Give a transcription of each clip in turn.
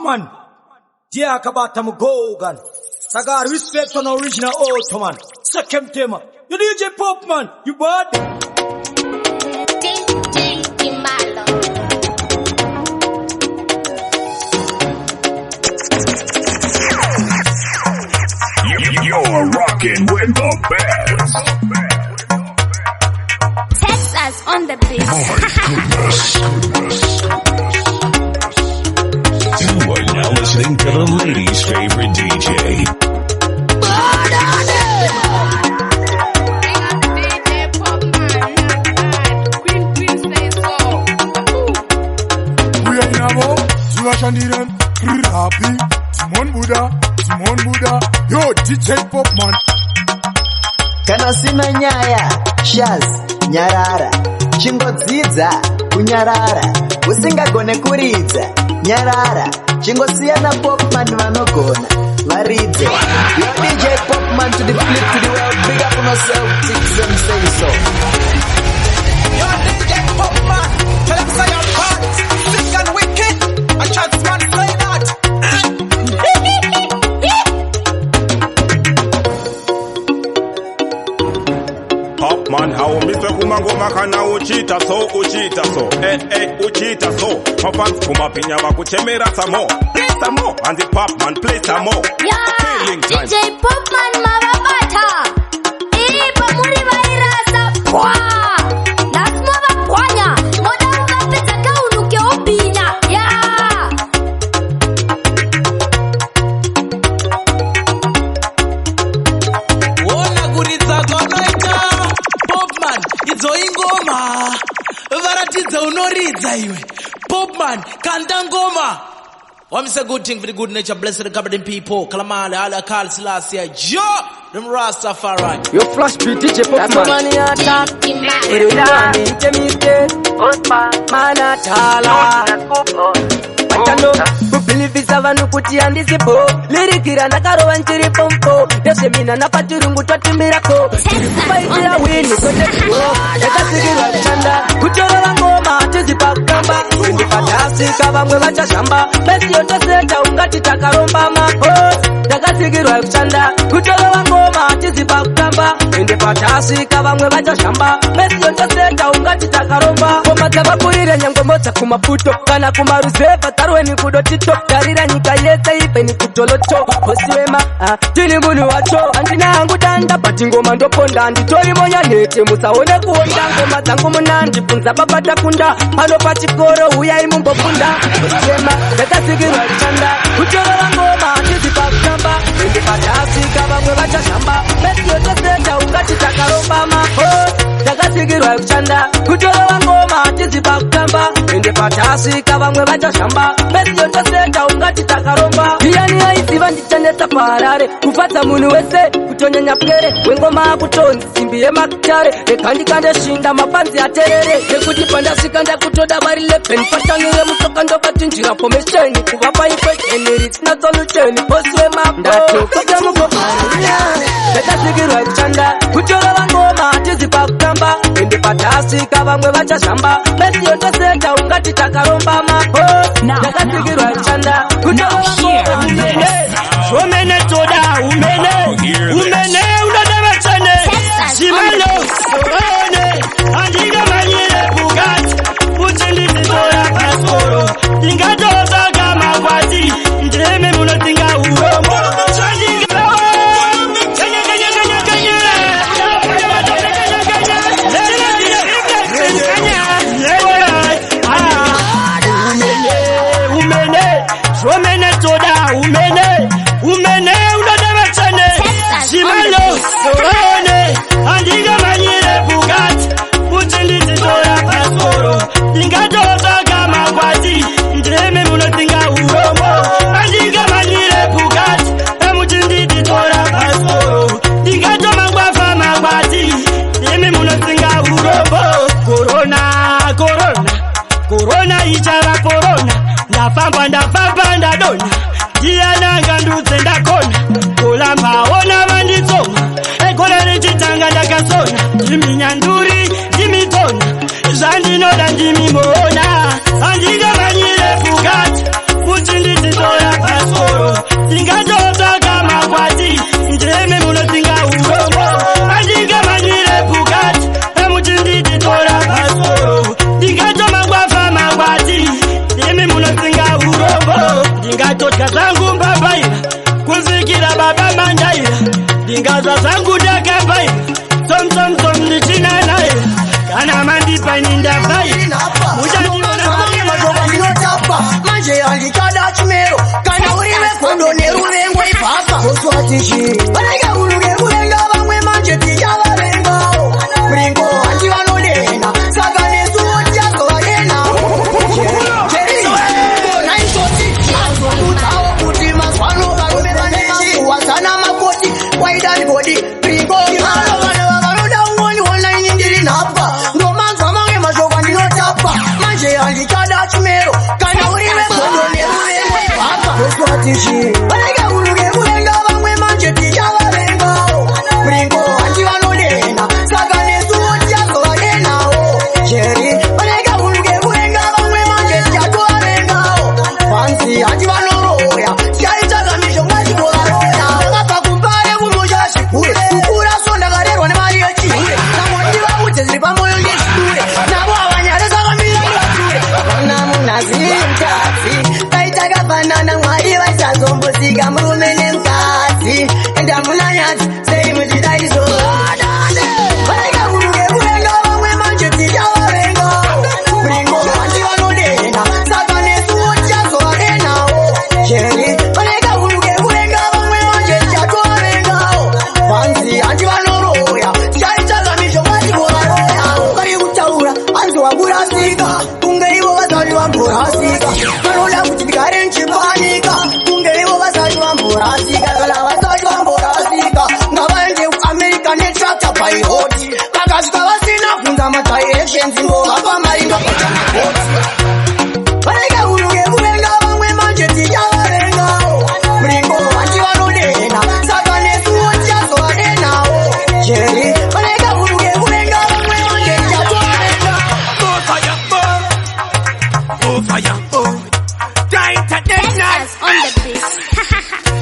Popman. Dia Kabata Mugogan. Sagar respect on original Ottoman. Second tema. You DJ Popman. You bad? You're rocking with the best. Texas on the beat. My goodness. You are now listening to the ladies' favorite DJ. We are in a war. Shandiran, Happy, Simon Buddha, yo, DJ Popman. Kana sina nyaya, Shaz, nyarara, chingodzidza, kunyarara, usingagone kuridza, nyarara, chingosiyana Popman vanogona, varidze. Yo DJ Popman to the flip to the world, big up on yourself, teach them say so. Yo DJ Popman, tell them say you're bad, sick and wicked, a chance man say that. Popman, how Mr. Kumangoma kana uchita so. Uchita so. Mafans kumapinya wakuchemera some more. Play some more, and the Popman play some more. Yeah, Killing time. DJ Popman mababata. Pamuri vairasa. Lazima vakwanya. Moda ungapita kaunuke obina. Yeah. Wona kuridza kwakaita Popman idzo ingoma varatidza unoridza iwe Popman kanda ngoma. I'm so good thing for the good nature, blessed covered people. Kalamale, ala Kal Selassie, Jo, them Rastafari. Yo flash beat DJ Popman. Money attack. Everyone intimate. Manatala. Matano. Kupilivisa vanu kuti andisipo. Lirikira nakarova nchiri pompo. Desemina napatirungu twatimirako. Kupaitira wini kote kuo. Yakasikirwa kuchanda. Kuchorora ngoma tizipa kukamba. Ndi fantasika vamwe vachashamba. Besi yotoseta ungati takaromba maho. Yakasikirwa kuchanda. Kuchorora ngoma tizipa kukamba. Ndi fantasika vamwe vachashamba. Besi yotoseta ungati takaromba. Ngoma dzavakuire nyangomotsa kumaputo. Kana kumaruzeva tarweni kudotito. Tarira nyika yese ipe ni kutoloto. Osiwema tini munu wacho. Andina hangu danda pati ngoma ndoponda. Nditori monya nete musaone kuonda. Ngoma zangu munandi punza babata kunda. Pano pachikoro uya imumbo kunda. Osiwema yakasikirwa kuchanda. Kuchorora ngoma tizipa kukamba. Ndi fantasika vamwe vachashamba. Besi yotoseta ungati takaromba maho. Yakasikirwa kuchanda. Kuchorora ngoma tizipa kukamba. Ndi fantasika vamwe vachashamba. Besi yotoseta ungati takaromba. Iyani yaisiva ndichanesa parare. Kufatsa munu wese kutonyanya pere. Wengoma akutonzi simbi yemakutare. Nekandikande shinda mapanzi aterere. Nekuti pandasika ndakutoda varile pen. Patangire musoka ndobati njira pomesheni. Kuvapa ikweteni risina soluteni. Posiwe map ndatokoja mukopanya. Yakasikirwa kuchanda. Kuchorora ngoma tizipa kukamba. Ndi fantasika vamwe vachashamba. Besi yotoseta ungati takaromba maho. Yakasikirwa kuchanda. Kuchorora ngoma umene. Umene toda umene. Umene unadama chane. Shimano sorone. Andiga manyire bugati. Uchiliti toya pasoro. Ingatoza kama kwati. Ndeme munotinga uromo. Umene unadama chane. Shimano sorone. Andiga manyire bugati. Uchiliti toya pasoro. Ingatoza kama kwati. Ndeme munotinga uromo. Andiga manyire bugati. Uchiliti toya pasoro. Ingatoma ngwafa makwati. Ndeme munotinga uromo. Corona ichava corona. Ndafamba ndadona. Diana ndudze ndakona. Kulamba ona vanditsoma. Egora rechitanga ndakasona. Ndiminyanduri ndimitona. Zvandinoda ndimimona. Andingamanyire bugati. Kuti ndititoya Ingaza zangu daga bai Tom nichina nae Kana mandi paninda bai Mujani wanafanya mazoba Ninotapa Manje alikada chimero Kana uriwe kondo neruwe ngwe papa Oswatishi Banega uluge kulenga Bangwe manje tijala renga Mringo anji wanolena Sagane suoja soagena Cheri Kona isoti Azo kutao kutima Swano karume vaneshi Wasana makoti Waidani body Mringo Kimaro Wagaruda uoni online indiri napa Ngomanza mange mazoba ninotapa Manje alikada chimero Kana uriwe kondo neruwe ngwe papa Oswatishi Banega uluge kulenga Bangwe manje tijala renga Mringo anji wanolena Sagane suoja soagena Cheri Banega uluge kulenga Bangwe manje tijala renga Fansi anji wanoroya Siaitaga misho ngaji kolaroya Ngapa kumbare kumoja shikure Kukura sonda garerwa ne mari ya chikure Namondi wabute zilipa moyo nishikure Nabo awanyare saga mila niwature Wana munazimkati Kaitaga banana mwari wachazombo siga mrumene mkati Enda munanyati Sei mujidaiso Banega uluge kulenga Bangwe manje tijala renga Mringo anji wanolena Sagane suoja soagena Cheri Banega uluge kulenga Bangwe manje tijala renga Fansi anji wanoroya Siaitaga misho ngaji kolaroya Kari utaura Anzi wabura sika Kunge iwo wasali wambura sika Karola kuchipikare nchipanika Kunge iwo wasali wambura sika Kala wasali wambura sika Ngabanje Amerika netractor by hoti Kakashika wasina kunza matayekshenzi Ngo hapa maringa pacha makoti Banega uluge kulenga Bangwe manje tijala renga Mringo anji wanolena Sagane suoja soagena Cheri Banega uluge kulenga Bangwe manje tijala renga Go fire, oh. Time to dance. On the beat.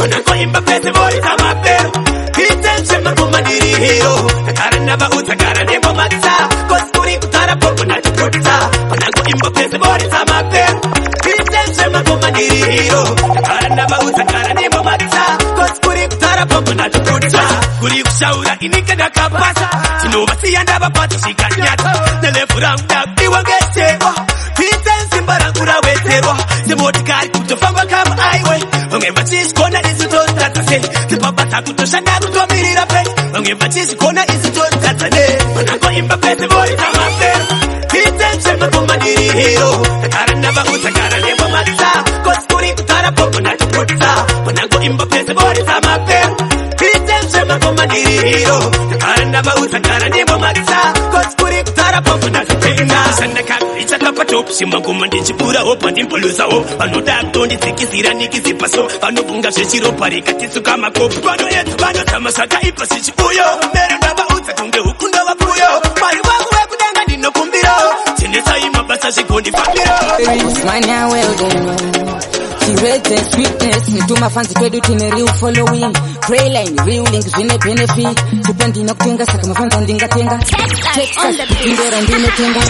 Wanakoimba pese bori kama pero Kitensema kumadiri hero Takarana ba utakara nebo matsa Koskuri kutara popo na chukutsa Wanakoimba pese bori kama pero Kitensema kumadiri hero Takarana ba utakara nebo matsa Koskuri kutara popo na chukutsa Kuri kushaura inika na kapasa Sinubasi yanda bapata shikanyata Nelefura mdabi wangesewa Kitensima kura weterwa Semotikari kutofamba kama highway Ongemba chisi kona isi to tatase Tipabata kutoshana kutomirira pe Ongemba chisi kona isi to tatane Manango imba pese bori kama pero Kitensema kumadiri hero Takarana ba utakara nebo matsa Koskuri kutara popo na chukutsa Manango imba pese bori kama pero Kitensema kumadiri hero Takarana ba utakara nebo matsa Koskuri kutara popo na chukutsa Sandaka ichakapatop Simanguma ndichipura hopa ndimpolusa ho Vanoda kutondi tsikisira nikizipaso Vanobunga zvechiro parika titsuka makopu Vano yetu vano tamasaka ipa sichibuyo Mere ndaba utsatunge hukundo vapuyo Mari wangu wekudenga ndinokumbiro Chinesa imabasa zvikondi fambiro Manya well done. Red and sweetness, nituma fanzi kwedu tine real following. Crayline, real link, zvine benefit. Sipendi na kutenga, saka mafanza ndinga tenga. Texas, indera ndine tenga.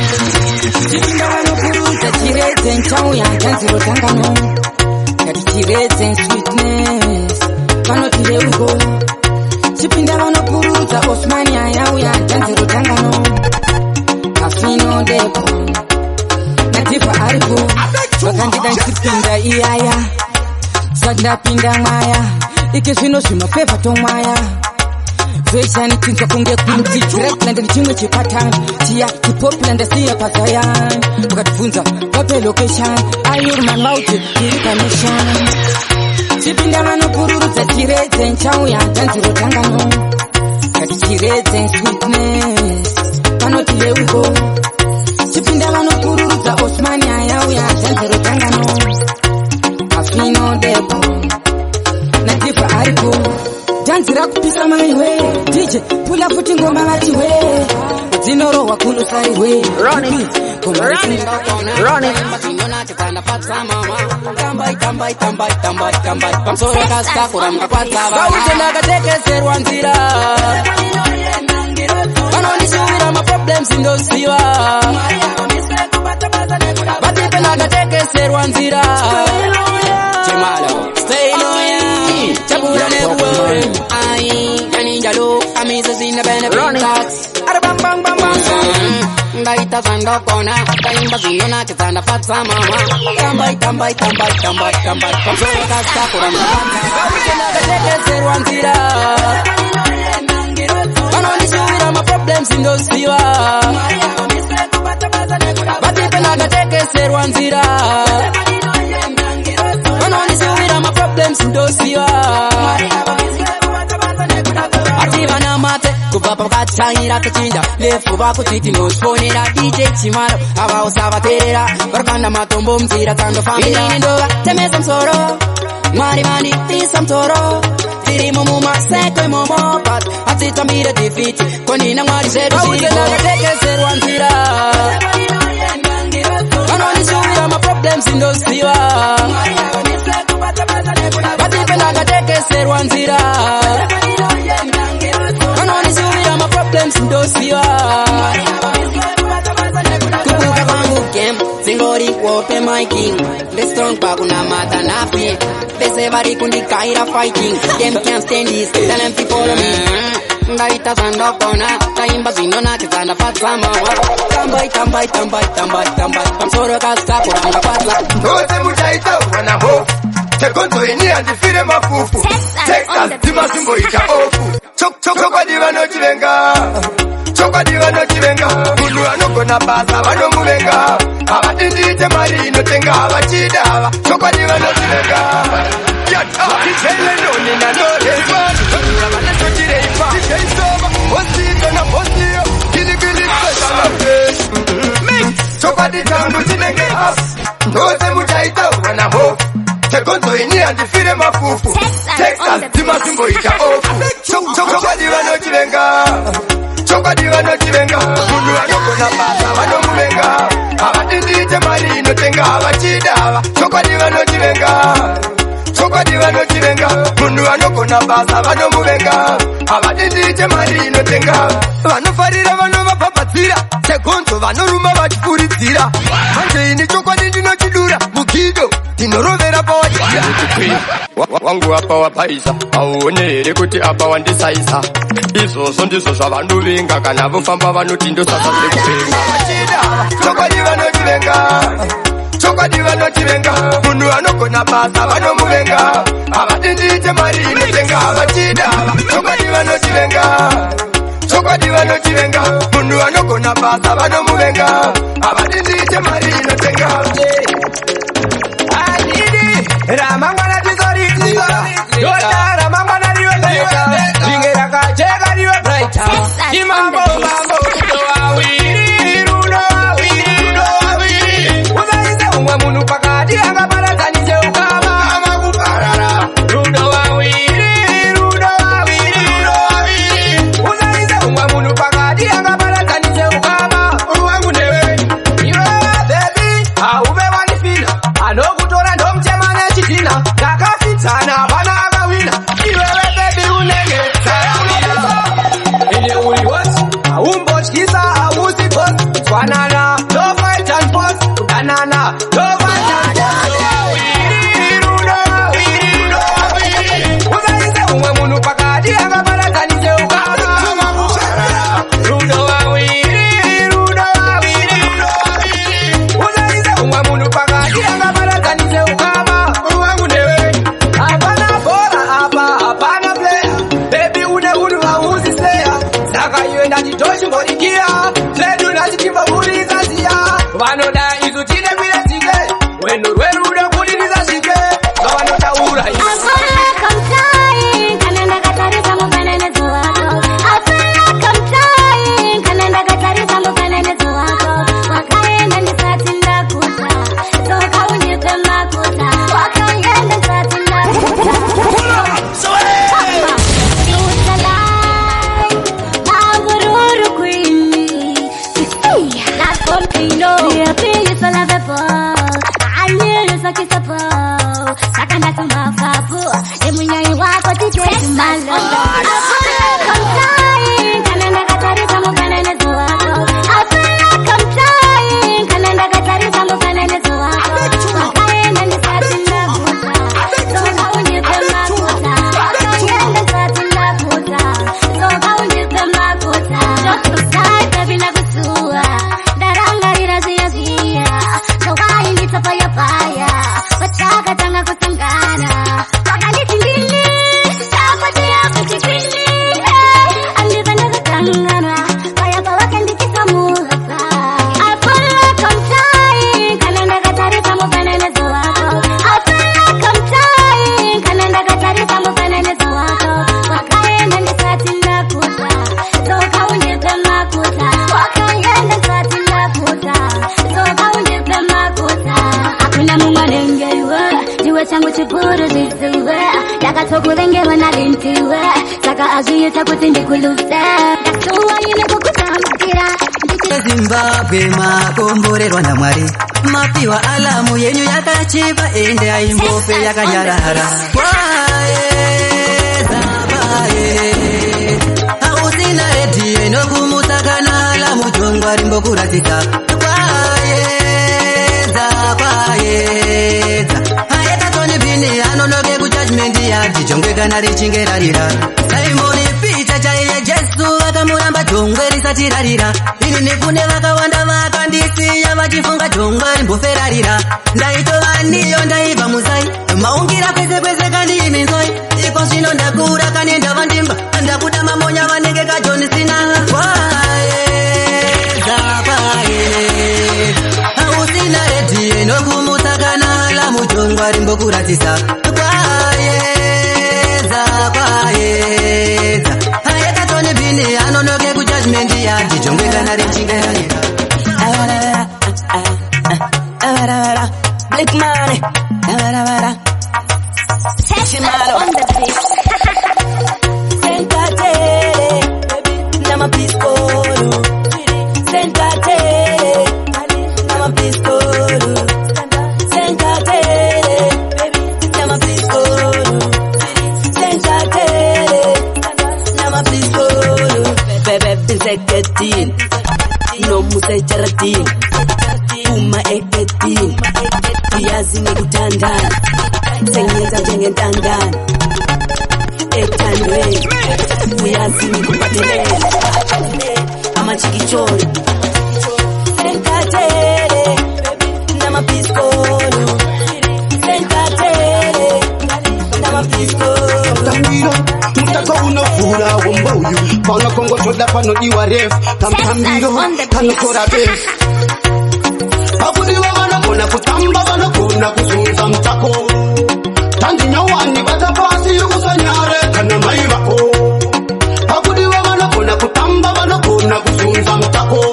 Chitinda wano kuruta, chireze nchau ya ntanziro tangano. Kati chireze and sweetness, pano tire ugo. Chipinda wano kuruta, Osmania yau ya ntanziro tangano. Kafino depo, natifa aripo. Wakandida nkipinda iyaya Sagda pinda maya Ike zvino zvimafeva tomwaya Zvesha nikinzwa kunge kuti Directland ni chimwe chipatani Tia hip-hop siya pazayan Wakatibvunza wape location Ayurman wauti kirika mission Chipinda vanopururudza chireze nchauya Ntanziro tangano Kati chireze sweetness Panoti leugo Chipinda vanopururudza Osmania yauya Ntanziro tangano Afino depo Natifa aripo Danzira kupisa maiwe DJ pula futi ngoma vatiwe Zinorowa kulusaiwe Running Running Tambai Pamsoro kasta kuramba kwa zava Kautenda katekeserwa nzira Vanonishuvira ma problems indosiwa Vatipena katekeserwa nzira Chemalo Stay loyal Chabura nebuwe Ai Kani mises in the benefit tax. Bang bang bang bang. Baita sando kona, kaimba sino na kitanda fatsa mama. Tambai tambai tambai tambai tambai. Kamsoro kasta kurang kanta. Kena kete serwanzira. Kanoni suwira my problems in those fiwa. Bati pena kete serwanzira. Kanoni suwira my problems in those fiwa. Ativa na mate. Kubaba kachayira kachinja lefu bakuchiti nosponera DJ Chimaro aba usabaterera barkanda matombo mzira kando family ndoga temeza msoro mari mani pisa mtoro tiri mumu maseko momo pat atita mire defeat konina mari zeru shiri na teke serwanzira kanoni suwira my problems in those fiwa bati pena teke serwanzira kukuka kwangu kem singori kuope my king the strong pa kuna mata na fi pese bari kundikaira fighting them can't stand this tell them to follow me ngaita sando kona kaimba zino na kitanda fatsa mama tambai tambai tambai tambai tambai kamsoro kasta kuranga fatla ndoze mutaita wana hofu tekonto ini andifire mafufu Texas dimasimbo ita ofu chokwa divano chivenga chokwa divano chivenga munu anogona basa vano muvenga avadindite mari inotenga avachidava chokwa divano chivenga yata tichele noni na noreva avanasochireipa ticheisova osito na posio kilikilipesana pesh chokwa ditangu chinenge as ndoze mutaita wana hofu tekonto ini andifire mafufu Texas dimasimbo ita ofu chokwa divano chivenga chokwa divano chivenga munu anogona basa vano muvenga avadindite mari inotenga avachidava chokwa divano chivenga chokwa divano chivenga munu anogona basa vano muvenga avadindite mari inotenga vanofarira vano vapapadzira tekonto vanoruma vachifuridzira manje ini chokwadi ndinochidura mukido tinorovera pawachira wangu apa wapaisa auone here kuti apa wandisaisa izvozvo ndizvo zvavanovenga kana vofamba vanoti ndosasazekuvenga chokwadi vanochivenga chokwadi vanochivenga munhu anogona basa vanomuvenga avadindite mari inotenga avachida chokwadi vanochivenga chokwadi vanochivenga munhu anogona basa vanomuvenga avadindite mari inotenga ramangwana tizoritiza yota ramangwana riwe ringe rakajeka riwe brighter imambo mambo rudo wawiri uzaise umwe munhu pakati angaparadzanise ukama amakuparara rudo wawiri uzaise umwe munhu pakati angaparadzanise ukama uwangu newe iwe baby hauve wanifina anokutora ndomchema nechidina takafitana vana akawina iwewe bebi unenge ine uri hosi haumbotyisa hausi posi fanana no fight and force kudanana no fight and uzaise umwe munhu pakati angaparadzanise ukama rudo wawiri uzaise umwe munhu pakati angaparadzanise ukama uwangu newe hapana bora apa hapana player baby une unhu hauzi slayer saka iwe ndachitochimbodikia zvedu nachitimbobudikasiya vanoda isu tine miresike wenu rwerudo kuti ndisasvike zvavanotaura I knew you suck it. chiwe changu chikuru zisuwe yakatokulengewa nalintiwe saka azviita kuti ndikuluze ndasuwa ine kukutambira Zimbabwe makomborerwa naMwari mapiwa alamu yenyu yakachipa ende aimbofe yakanyarara hausina redhiyo inokumutsa kana alamu jongwa rimbokuratidza kwaedza hayetatoni anonoke kujajmendi yadhi jongwe kana richinge rarira Simoni Peter chaiye Jesu vakamuramba jongwe risati rarira ini nekune vakawanda vakandisiya vachifunga jongwe rimboferarira ndaitova niyo ndaibva muzai maungira kwese kwese kandiimenzoi iko zvino ndakura kane ndava ndimba ndakuda mamonya vanenge kajoni sina hausina redhiyo inokumutsa kana alamu jongwa rimbokuratidza kwaedza hayekatoni bhini anonoke kujajmendi yadhi jongwe kana richinge rarira Black money Chimalo on the beat Sentatele Nama piskolu Sentatele Nama piskolu Sentatele Nama piskolu Sentatele Nama piskolu Bebe bizeketin No musejaratin Uma eketin Uyazi nekutandana Sengenza njengentandana Etandweni Uyazi nekupatelela Amachikichoni Sentatele Namapiskolo Sentatele Namapiskolo Tamiro, mutako unofura womboyu Pano kongo toda pano iwa ref Tamiro, pano kora bef Pakudiwa wanakona kutamba wanakona kuzunza mtako Tandinya wani batapasi kusanyare kana maivako Pakudiwa wanakona kutamba wanakona kuzunza mtako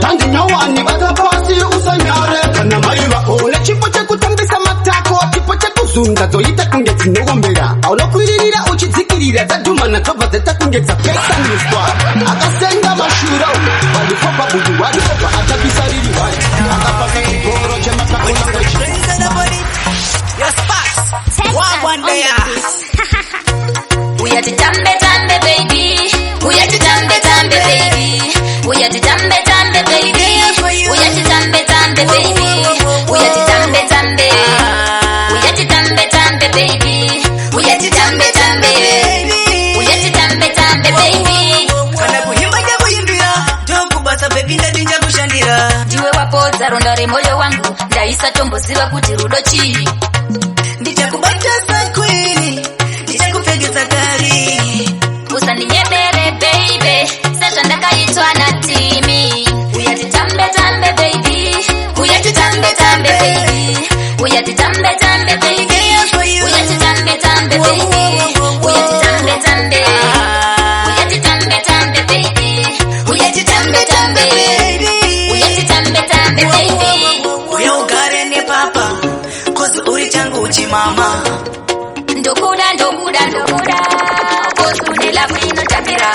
Tandinya wani batapasi kusanyare kana maivako Le chipo che kutambisa matako chipo che kuzunza zoita kungetsi nogombera Aunokuiririra uchidzikirira dzadhumana tobva dzatakungetsa pesa niswa Akasenga mashuro walipopa budu walipopa atabisa riri wali Akapaka kiboro chemakakolanga Your spots one day We are the tambe baby We are the tambe baby We are the tambe baby We are the tambe baby We are the tambe We are the tambe baby We are the tambe We are the tambe baby Kana kuhimba jakuimbira Jokubasa baby ndadinja kushandira Ndiwe wapodza ronda remoyo wangu Ndaisa tomboziva kuti rudo chii Ndichakubata sakwini Ndichakupegeza gari Usaninyemere baby Sasa ndakaitwa na timi Uyatitambe baby Uyatitambe baby Uyatitambe baby Uyatitambe baby Uyatitambe Uyatitambe baby Uyatitambe Uyatitambe baby Uya ugare ne papa Kozi uri changu uchimama Ndokuda Kosune bwino tamira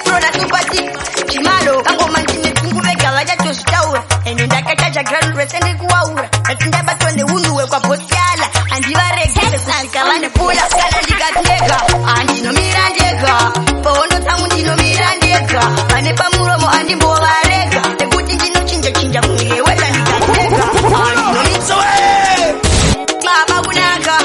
Prona tupati Chimalo Kangoma ntine tunguvega vaja tositaura Ene ndakachacha granule sende kuwaura Natindaba twende unduwe kwa posiala Andivaregele kusika vane pula Kana ndikateka Andinomira ndega Pohondo tangu ndinomira ndega Vane pamuromo andimbovarega Nekuti ndinochinja kumige weta ndikateka Andinomira Baba kunaka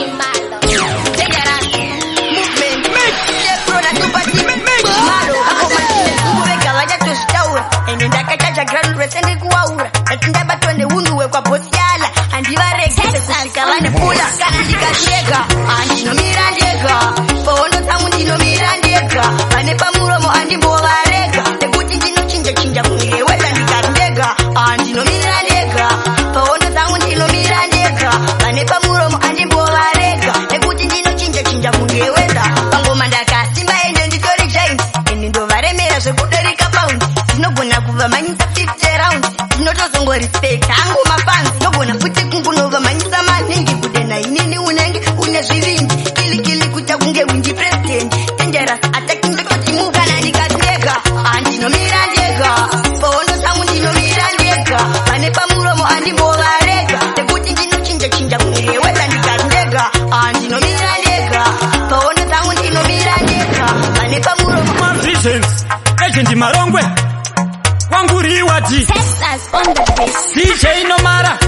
Sende kuwaura Natindaba twende unduwe kwa posiala Andivaregele kusika vane pula Kana ndikateka Andinomira ndega Pohondo tangu ndinomira ndega Vane pamuromo andimbovarega Nekuti ndinochinja kumige weta ndikateka Andinomira ndega Pohondo tangu ndinomira ndega Vane pamuromo andimbovarega Nekuti ndinochinja kumige weta Pangoma ndakasimba ende nditori giant Ende ndovaremera zvekuderika pound Ndinogona kuvamanyisa 50 rounds Ndinotozongo respect Angu mafans Ndogona futi kungunova manyisa maningi Kudena inini Martins, Agent Marongwe, Wanguri Wati, DJ Nomara,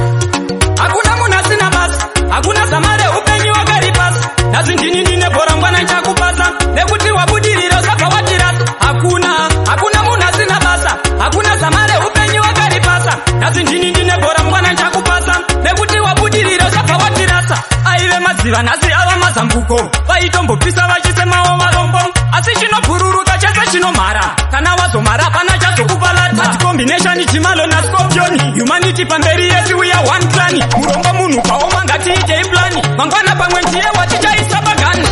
Hakuna Munasina Bas, Hakuna Samare Upenyi Wagari Pass, Nazinjini Nine Borangwana Chakupasa, Nekuti Wabudiri Rosa Pawatiras, Hakuna Munasina Basa, Hakuna Samare Upenyi Wagari Pasa, Nazinjini Nine Borangwana Chakupasa, Nekuti Wabudiri Rosa Pawatirasa, Aive Maziva Nasi Awa Mazambuko, Waitombo Pisa Vachisema Omarombo, Asishino Pururu Kachesa Shino Mara, Kanawazo Mara Panacha Sokupalata, That combination Chimalo na Scorpion, Humanity Panderi yes we are one plan, Muromba Munu Paoma Ngati J Plani, Mangwana Pangwentie Wachija Isabagani,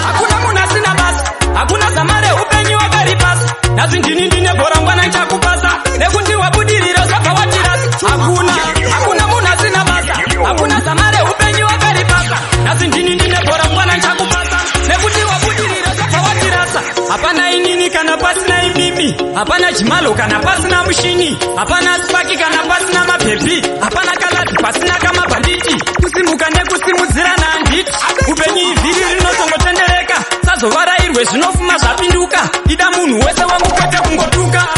Hakuna Munasina Bas, Hakuna Samare Upenyi Wagari Pass, Nazinjini Nine Borangwana Chakupasa, Nekuti Wabudiri Rosa Pawatiras, Hakuna Munasina Basa, Hakuna Samare Upenyi Wagari Pasa, Nazinjini Nine Borangwana Chakupasa, Nekuti Wabudiri Rosa Pawatirasa, Hapana inini kana pasi na imimi, Hapana Jimalo kana pasi na mshini, Hapana Spaki kana pasi na mapepi, Hapana Kalati pasi na kama banditi, Kusimukane kusimuzira na anditi, Upenyi viri rinotongo tendereka, Sazo vara irwe zinofuma zapinduka, Ida munu wese wangu kete kungotuka.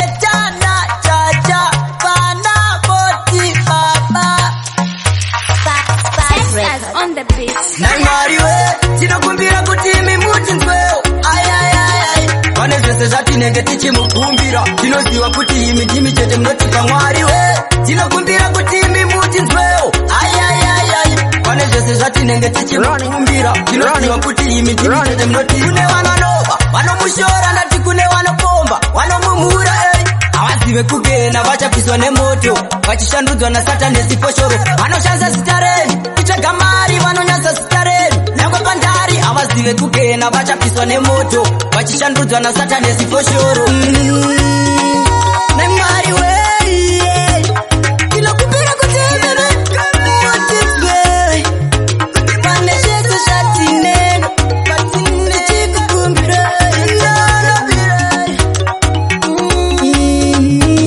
On the beat. Nangariwe, tinokumbira kuti mimuti nzweo. Ayayayay. Pane zvese zvatinenge tichimukumbira. Tinoziva kuti imi ndimi chete munotipa Mwariwe. Tinokumbira kuti mimuti nzweo. Ayayayay. Pane zvese zvatinenge tichimukumbira. Tinoziva kuti imi ndimi chete munotipa. Kune vanonova, vanomushora ndati kune vanopomba, vanomumura havazive kugena vachapiswa nemoto, vachishandudzwa naSatani nesifoshoro. Vanoshandisa zita renyu kutsvaga mari, vanonyasa zita renyu nyangwe pandari. Havazive kugena vachapiswa nemoto, vachishandudzwa naSatani nesifoshoro. Nemwari weye tinokumbira kuti mutizwe kuti pane zvese zvatinenge tichikukumbira.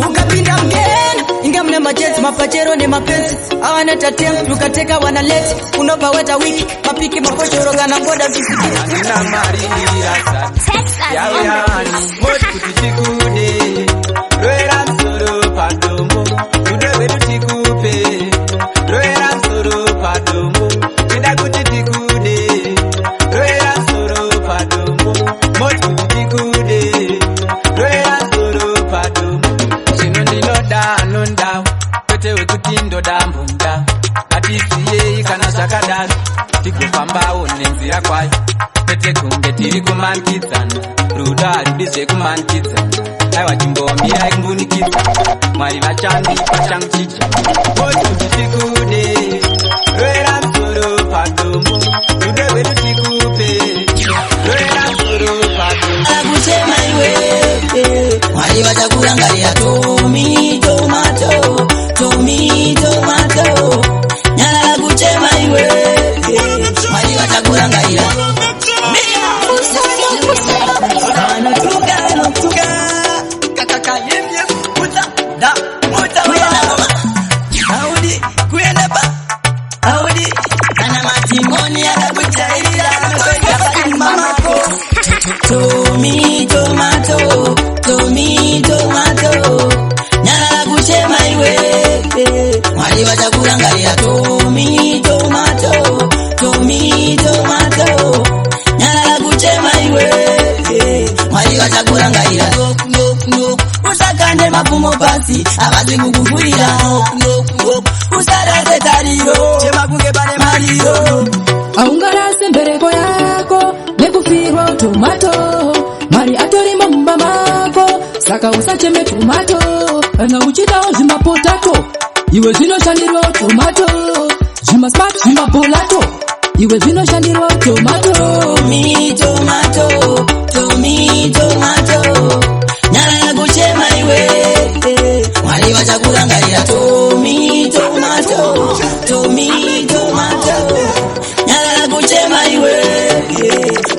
Ukapinda mgeni inga mne majenzi mapachero ne mapenzi awana tatem tukateka wana leti unobva weta wiki mapiki mafoshoro kana ngoda visiki Hakuna maringira sana yawe hani moti kuti tikude roera msoro padombo tude wedu tikupe roera msoro padombo tida kuti tikude roera msoro padombo moti kuti tikude roera msoro padombo chino ndinoda anonda kwete wekuti ndoda mbunda atisiye kana zvakadaro tigofambawo nenzira kwayo kwete kunge tiri kumanikidzana rudo harudi zvekumanikidzana aiwa timbomirai kumbunikidza Mwari vachandipa changu chicha moti kuti tikude roera msoro padombo rudo rwedu tikupe roera msoro padombo akuchema iwe Mwari vachakurangarira Tomi tomato Tomi tomato nyala kuchema iwe Mwari vachakurangarira anotuka kakaka yemye puta da puta audi kuenda pa audi kana matimoni akakuchairira anokwenda pachimamako Tomi tomato Tomi tomato nyala kuchema iwe Mwari vachakurangarira Tomi tomato Tomi tomato nyala kuchema iwe Mwari vachakurangarira usakande mapumo pasi avazi kukugurira usarase tariro chema kunge pane mariro aungarase mbereko yako nekufirwa tomato Mwari atorima mumba mako saka usacheme tomato kana uchidawo zvimapotato iwe zvinoshandirwa tomato zvimasmart zvimapolato iwe zvinoshandirwa tomato Tomi tomato Tomi tomato nyala kuchema iwe Mwari vachakurangarira Tomi tomato Tomi tomato nyala kuchema iwe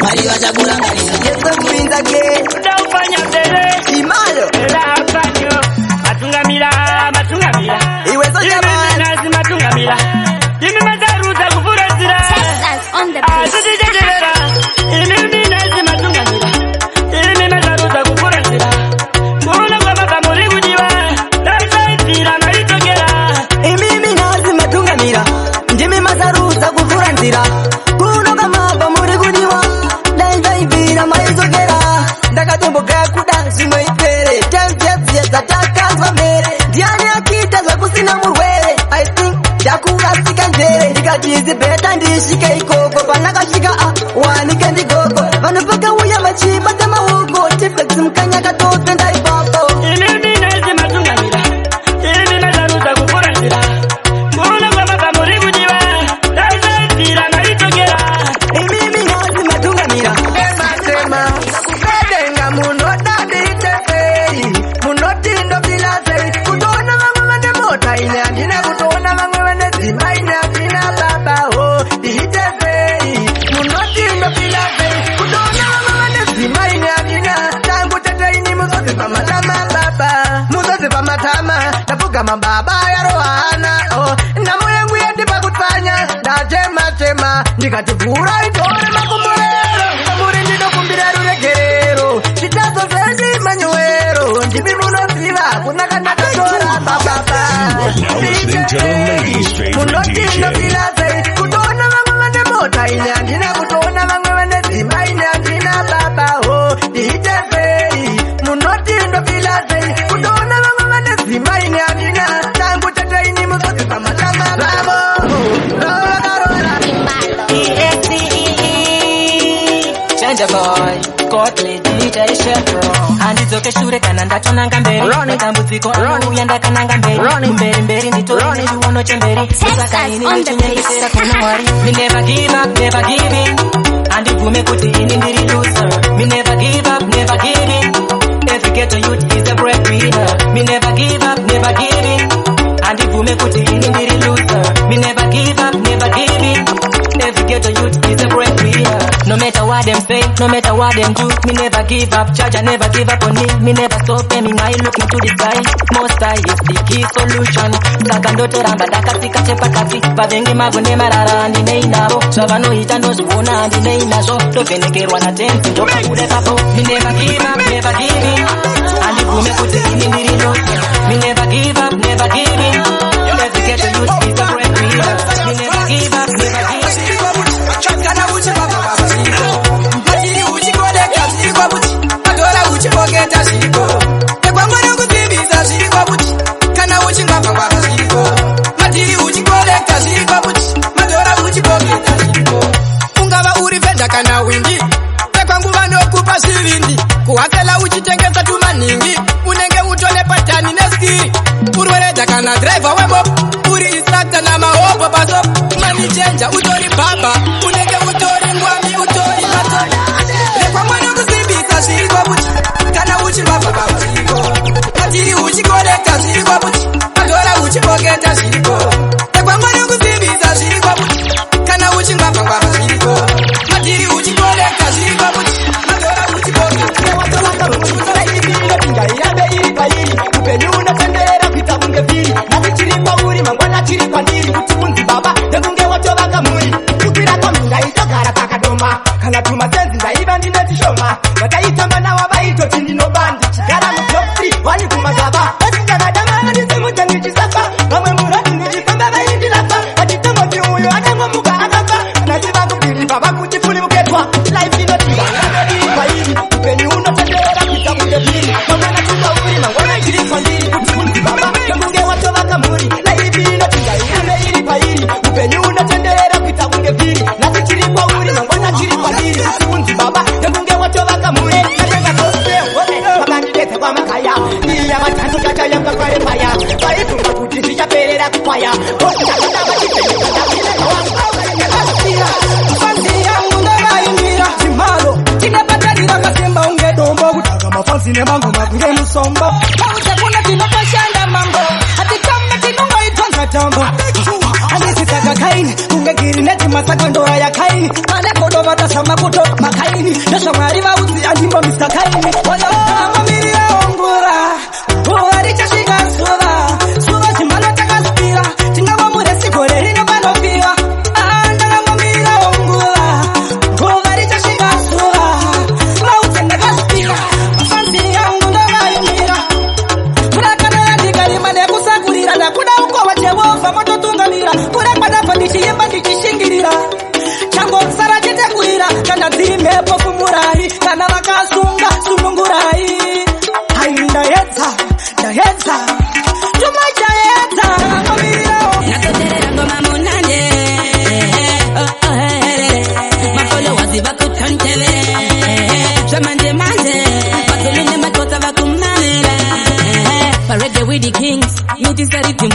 Mwari vachakurangarira Yesu kuinza ke Udafanya mbele Simalo Elafanyo Matungamila Iwe soja man Nazi matungamila Dimi mazaruza kufurasira On the beat. Asuti jajera Ilimi nazi matungamila Ilimi mazaruza ndakasira kuno kamaba muri kudiwa ndaibira maizokera ndakatomboga kuda zvinoipere tembyedzedza takazwa mbere ndiani akita zvekusina murwere I think ndakurasika njere ndikatizi beta ndisvike ikoko pandakasvika wanike ndigogo vanhu vakauya vachibata maoko tiplex mukanya katopenda ipapo inini nezi matungamira ini mazarudza kufuranzira kuno kwamabva muri kudiwa ndaibira maizokera imimi nezi matungamira ematema kukadenga munodaditeferi munotindo vilazei kutoona vamwe vane mota ine handina kutoona vamwe vane dzimba ine handina babaho diiteferi munotindo vilazei kutoona vamwe vane dzimba ine handina tangu teteini muzozi pamatama baba muzozi pamatama ndapfugama baba yarohana nhamo yangu yandipa kutsanya ndatematema ndikati vhura itore makumborero kamuri ndinokumbira ruregerero zvitazo zvendi manyowero ndimi munoziva kunakanatora bababa munotindopilazei kutoona vamwe vane mota ine handina kutoona vamwe vane dzimba ine handina babaho diitezei munotindopilazei kutoona vamwe vane dzimba ine handina tangu teteini muzozi pamatama babo Change boy, Courtney, DJ Shepro handidzoke shure kana ndatonanga mberi matambudziko anouya ndakananga mberi mberi nditorine chiuno chemberi saka ini ndichinyengesera kuna mwari me never give up, never give in handibvume kuti ini ndiri loser me never give up, never give in every ghetto youth is a breadwinner me never give up, never give in handibvume kuti ini ndiri loser me never give up, never give in every ghetto youth is a breadwinner no matter what them say, no matter what them do me never give up, charge I never give up on me never stop aiming, I look into the sky most high is the key solution saka ndotoramba ndakasika chepakati vavengi mavo nemarara handinei navo zvavanoita ndozviona handinei nazvo ndovhenekerwa natenzi ndopakude papo me never give up, never give in handibvume kuti ini ndiri loser me never give up, never give in every ghetto youth is a breadwinner me never give up, never give in kana uchibaba matiri uchikodeka zviri kwakuti matora uchibogeta zviriko ekwangwani kudzimbisa zviri kwakuti kana uchingwagwagwagwa zviriko matiri uchikodeka zviri kwakuti matora uchibogeta zviriko ungava uri fedha kana windi ekwangu vanokupa zvivindi kuhakela uchitengesa tumaningi unenge utole patani neskiri urweredha kana driver wemop uri instructor namahopo pasop manichenja utori baba unenge utori ngwami utori matona ekwangwani kuzimbisa zviri kwakuti kana uchibababa zviriko matiri uchikodeka zviri kwakuti matora uchibogeta zviriko ekwangwani kuzimbisa zviri kwakuti kana uchingwagwagwagwa zviriko matiri uchikodeka zviri kwakuti matora upenyu unotenderera kuita kunge vhiri natichiri pauri mangwana chiri kwandiri kuti unzi baba nekunge watovaka muri kukwira kwamunga itogara pakadoma kana tumasenzi ndaiva ndine tishoma vataitamba navo vaitoti ndinobandi chigara mutop 3 wani kumazava vasinganadama ndisimutangi chisafa vamwe murati ndichifamba vaindilapa atitomoti uyo anangomuka akafa nasiva kubhiriva vakuti funi muketwa life inotiva iri kwairi upenyu unotenderera kuita kunge vhiri mangwana tukauri mangwana chiri kwandiri kuti unzi baba nekunge watovaka muri life inotiva iri kwairi upenyu unotenderera kuita kunge vhiri natichiri kwauri mangwana chiri kwandiri kuti unzi baba nekunge watovaka muri vakandidete kwamakaya iya matanzu tatayamkakwarepaya vaibvumba kuti zvichaperera kukwaya mafanzi yangu ndavaimbira chimhalo tinapatarira kasemba unge dombo kutaka mafanzi nemangoma kunge musombo ausekuna tinopashanda mambo hatitamba tinongoitonzatamba andisisaka kaini kunge giri netimasakandora ya kaini manekodovadasama kuto makaini ndoshamwari vaudzi andimbo mr kaini oyoamamiriyaongura uvarichasvika suva chimhalo takasipira tingava muresigore rinopanopira ndakamamiriyaongura uvarichasvika suva vaudzi ndakasipira mafanzi yangu ndavaimira kurakana ndikarima nekusakurira ndakuda ukova jehova mototungamira kurekwadabva ndichiyemba ndichishingirira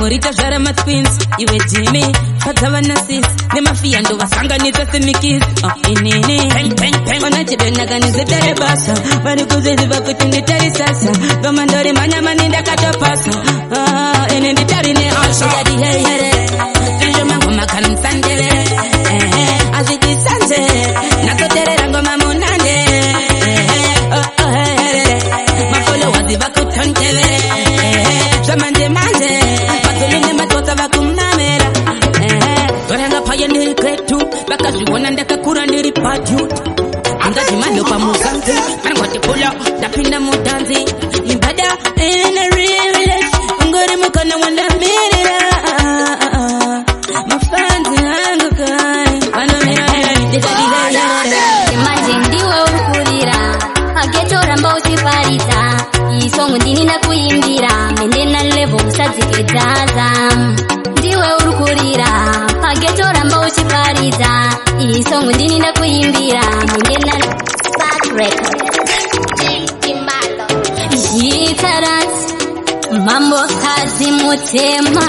Morita Jara Twins, iwe Jimmy, Patavana sis, ne mafia ndo wasanganitsa simikis. Inini, peng, wanachibenaganize terebasa, vanikuzizi vakutinditari sasa, gamandori manya maninda katapasa. Inenditari ne asha yadi here, tujuma ngoma kansandere, azidi sanje, nakotere rangoma munande, mafolo wazi vakutontele, jamande mande, matulinde matota vakumnamera, toranga paya niri kretu, bakashiwana ndakakura niri patyut, angaji mando pa muzanzi, anangwati pula, dapinda mudanzi, imbada, in a real village, ngori mukana wanda mirira, mafanzi hangu kai, wanomira Manje ndiwe urukurira Hagetora mba uchiparita Isongu ndini na kuimbira Mende na levo usadzike zaza Ndiwe urukurira Hagetora mba uchiparita Isongu ndini na kuimbira Mende na Spark Records Jitaras Mambo kazi mutema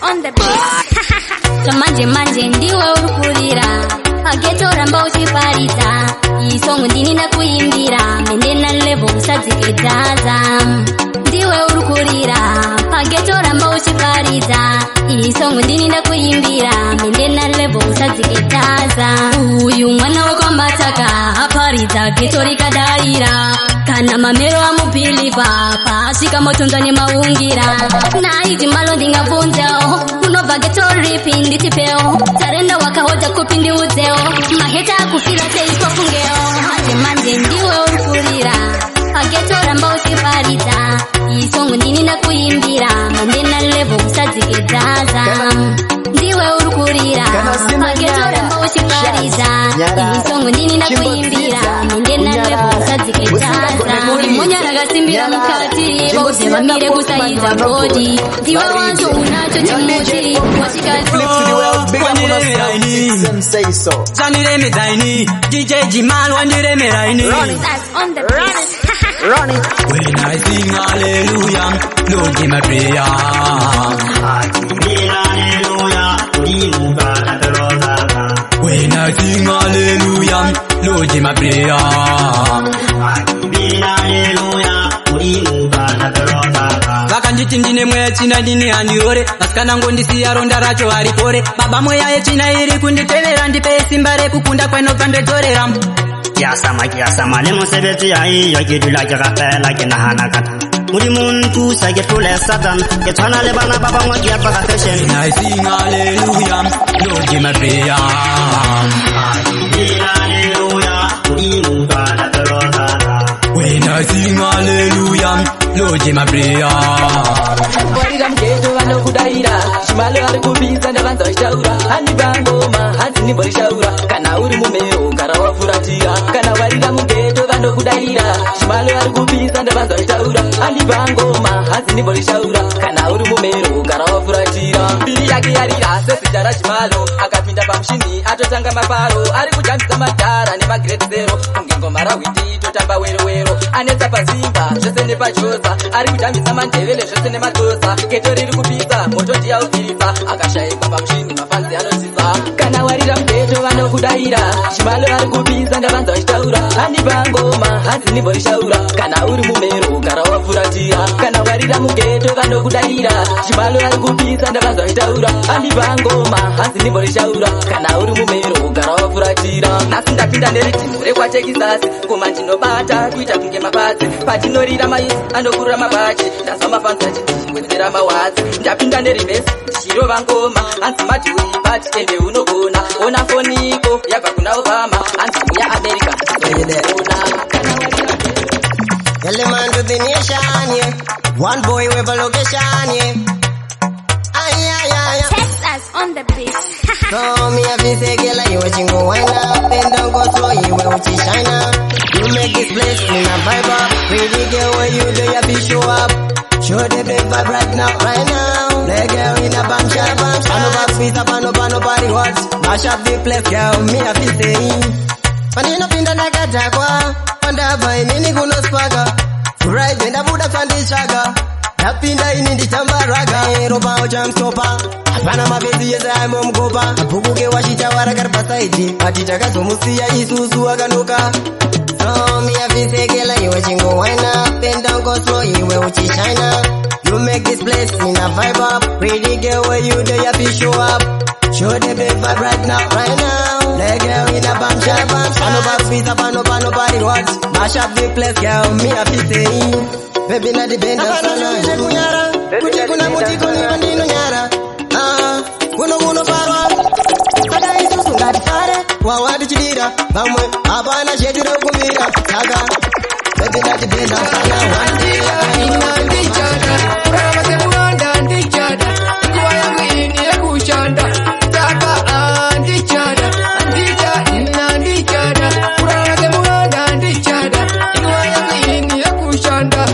on the beat. Manje ndiwe urukurira Hagetora mba uchiparita Isongu ndini na kuimbira Mende na levo usadzike zaza Ndiwe urukurira Hagetora mba uchiparita Isongu ndini na kuimbira Mende na levo usadzike zaza Uyu mwana wakwambataka Aparita getori kadaira Kana mamero amupilipa Pasika motonzani maungira Na iji malo ndinga vunzeo Unova getori pindi tipeo Tarenda wakahoja kupindi uzeo Maheta kufila teiko fungeo Manje ndiwe urukurira Hagetora mba uchiparita Isongu ndini na kuimbira Mende na levo usadzike zaza Ndiwe urukurira Hagetora mba uchiparita Isongu ndini na kuimbira Mende na levo usadzike zaza Munyara gasimbira mukati Bose bamire kusaiza body Ndiwe wanzo unacho chimuti Flip to the world, big up on us now. Say so. Janire daini, DJ Jimal wanjire meraini. On the beat. Run it. When I sing hallelujah, Lord give my prayer. When I sing hallelujah, Lord give my prayer. Vakanditi ndine mweya china ndine handiore vasikana ngondisiya ronda racho haripore baba mweya yechina iri kunditevera ndipe simba rekukunda kwenobva ndedzorera kiasama nemusevetsi yaiyo kidula kikapela kinahanakata muri muntu saketule satan ketshwana le bana ba bangwe ke apara fashion I sing hallelujah Lord give my prayer When I sing hallelujah Lord give my prayer Warira mgeto vanokudaira Shimalo ari kupinza ndavanza vachitaura Handi bangoma hanzi nimborishaura Kana uri mumero gara wafuratira Kana warira mgeto vanokudaira Shimalo ari kupinza ndavanza vachitaura Handi bangoma hanzi nimborishaura Kana uri mumero gara wafuratira Mbiri yake yarira sesijara Shimalo Akapinda pamushini atotanga maparo Ari kujambisa madhara nemagrade zero Kunge ngoma rawiti totamba wero Anetsa pazimba zvese nepachosa Ari kujambisa mandevele zvese nematosa Geto riri kupisa moto ndiyaupirisa Akashayikwa pamushini mafanzi anozisa Kana warira mgeto vanokudaira Shimalo ari kupisa ndavanza vachitaura Handi bangoma hanzi nimborishaura Kana uri mumero gara wafuratira Kana warira mugeto vanokudaira Shimalo ari kupisa ndavanza vachitaura Handi bangoma hanzi nimborishaura Kana uri mumero gara wafuratira Nasi ndapinda neritimu rekwatekisasi Koma ndinobata kuita kunge mapatsi Patinorira maisi anokurura mabachi Ndazama fansa chiti wedzera mawadzi Ndapinda nerivesi ndichirova ngoma Hanzi mati uipati ende unogona Ona foniko yabva kuna Obama Hanzi uya America Tell them man to the nation, yeah. One boy with a location, yeah. Texas on the beat. So me have to say, girl, you watching go wind up, then don't go slow, you will shine up. You make this place in a vibe up. Pretty girl, where you do, you have to show up. Show the big vibe right now. Play girl in a bam shop. I know about sweet up, I know about nobody watch. Mash up the place, girl, me have to say. Paninopinda ndakatakwa pandabva inini kunoswaka furaidhe ndabuda kwanditsvaga ndapinda ini ndichambaraga ropa chamstopa hapana mapedzi yese aimomukopa abhukuke wachitaura kari pasaidhi ati takazomusiya isusu akanoka miyavisekela iwe chingowaina pendangoslo iwe uchishina you make this place in a vibe up pretty girl where you do ya be show up show the big vibe right now let girl in a bam shop pano barubisa pano party watch mash up the place girl me happy say baby na dipenda sana kunyara kuti kuna mutiko ni ndino nyara kuno parwa saka isusu ngatifare wawadi chidira pamwe hapana chedire kumira saka baby na dipenda sana ina ndichada kurama semuranda ndichada nguwa yangu ini yekushanda saka ndichada ina ndichada kurama semuranda ndichada nguwa yangu ini yekushanda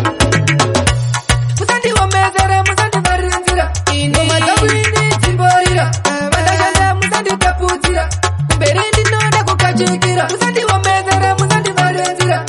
musandiwomezere musandivarinzira ini madabu ini dzimborira mandashanda musanditapudzira kumberi ndinoda kukachikira musandiwomezere musandivarinzira